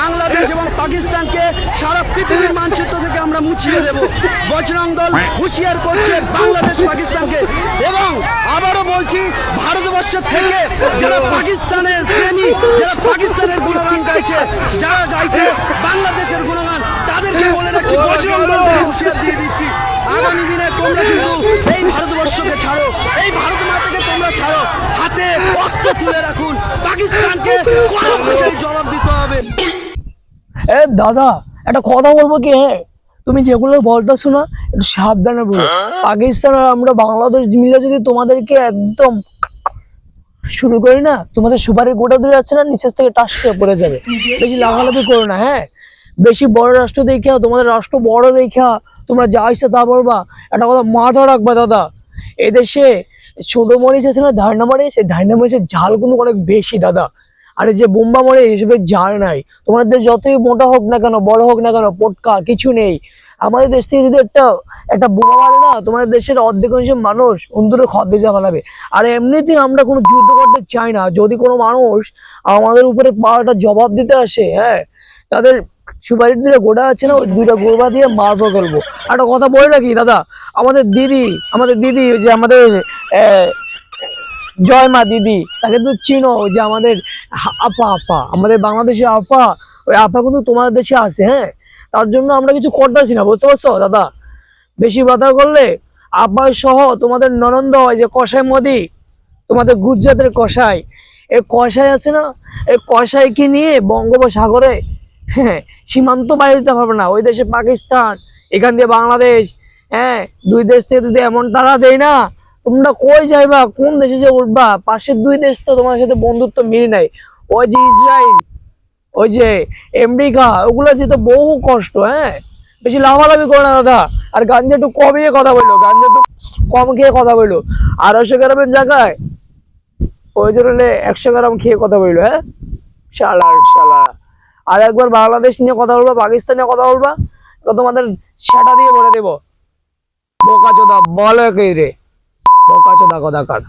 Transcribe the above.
বাংলাদেশ এবং পাকিস্তানকে সারা পৃথিবীর মানচিত্র থেকে আমরা মুছিয়ে দেব। বজরং দল হুঁশিয়ার করছে বাংলাদেশ পাকিস্তানকে। এবং আবারও বলছি, ভারতবর্ষ থেকে যারা পাকিস্তানের প্রেমী, যারা পাকিস্তানের গুণগান গাইছে, যারা গাইছে বাংলাদেশের গুণগান, তাদেরকে বলে রাখছি, বজরং দলকে হুঁশিয়ার দিয়ে দিচ্ছি, আগামী দিনে তোমরা কিন্তু এই ভারতবর্ষকে ছাড়ো, এই ভারত মাতাকে তোমরা ছাড়ো, হাতে অস্ত্র তুলে রাখুন, পাকিস্তানকে কোনো ভাষায় জবাব দিতে হবে। এ দাদা, একটা কথা বলবো কি? হ্যাঁ, তুমি যেগুলো বলতেছো না, একটু সাবধানে বলো। পাকিস্তান আর আমরা বাংলাদেশ মিলে যদি তোমাদেরকে একদম শুরু করি না, তোমাদের সুপারির গোটা ধরে যাচ্ছে না, নিচের থেকে টাস করে পড়ে যাবে। বেশি লাফালাফি করো না। হ্যাঁ, বেশি বড় রাষ্ট্র দেখা, তোমাদের রাষ্ট্র বড় দেখা তোমরা যা ইচ্ছা তা বলবা। একটা কথা মাথা রাখবা দাদা, এদেশে ছোট মরিচ আছে না, ধারনা মরিচ, এই ধারনা মরিচের ঝাল কিন্তু অনেক বেশি দাদা। আর এই যে বোম্বা মরে এসবের ঝাল নাই। তোমাদের দেশ যতই মোটা হোক না কেন, বড় হোক না কেন, পটকা কিছু নেই। আমাদের দেশ থেকে যদি একটা বোমা মারে না, তোমাদের দেশের অর্ধেকাংশ মানুষ অন্তরে খদ্দেজা ফেলাবে। আর এমনিতেই আমরা কোনো যুদ্ধ করতে চাই না। যদি কোনো মানুষ আমাদের উপরে পাল্টা জবাব দিতে আসে, হ্যাঁ, তাদের সুপারির দুটো গোড়া আছে না, ওই দুইটা গোড়া দিয়ে মারবো করবো। একটা কথা বলে রাখি দাদা, আমাদের দিদি ওই যে আমাদের জয় মা দিদি, তাকে তো চিনো, যে আমাদের আপা আমাদের বাংলাদেশের আপা, ওই আপা কিন্তু তোমাদের দেশে আছে। হ্যাঁ, তার জন্য আমরা কিছু করতেছি না, বুঝতে পারছো দাদা? বেশি বাধা করলে আপা সহ তোমাদের ননন্দ হয় যে কসাই মোদি, তোমাদের গুজরাটের কসাই, এই কসাই আছে না, এই কসাইকে নিয়ে বঙ্গোপসাগরে, হ্যাঁ, সীমান্ত বাইরে দিতে পারবে না। ওই দেশে পাকিস্তান, এখান দিয়ে বাংলাদেশ, হ্যাঁ, দুই দেশ থেকে যদি এমন তারা দেয় না, তোমরা কই যাইবা, কোন দেশে যে উঠবা? পাশের দুই দেশ তো তোমার সাথে বন্ধুত্ব মিলে নাই। ওই যে ইসরায়েল, ওই যে আমেরিকা, ওগুলো যেতে বহু কষ্ট। হ্যাঁ, বেশি লাফালাফি করো না দাদা। আর গাঞ্জা একটু কমিয়ে কথা বললো, গাঞ্জা একটু কম খেয়ে কথা বললো। 250 গ্রামের জায়গায় প্রয়োজন হলে 100 গ্রাম খেয়ে কথা বললো। হ্যাঁ, শালা। আর একবার বাংলাদেশ নিয়ে কথা বলবা, পাকিস্তান নিয়ে কথা বলবা, তো তোমাদের সেটা দিয়ে বলে দেবো বোকা চোদা, বলে কে রে বোকা চোদা কথাকার।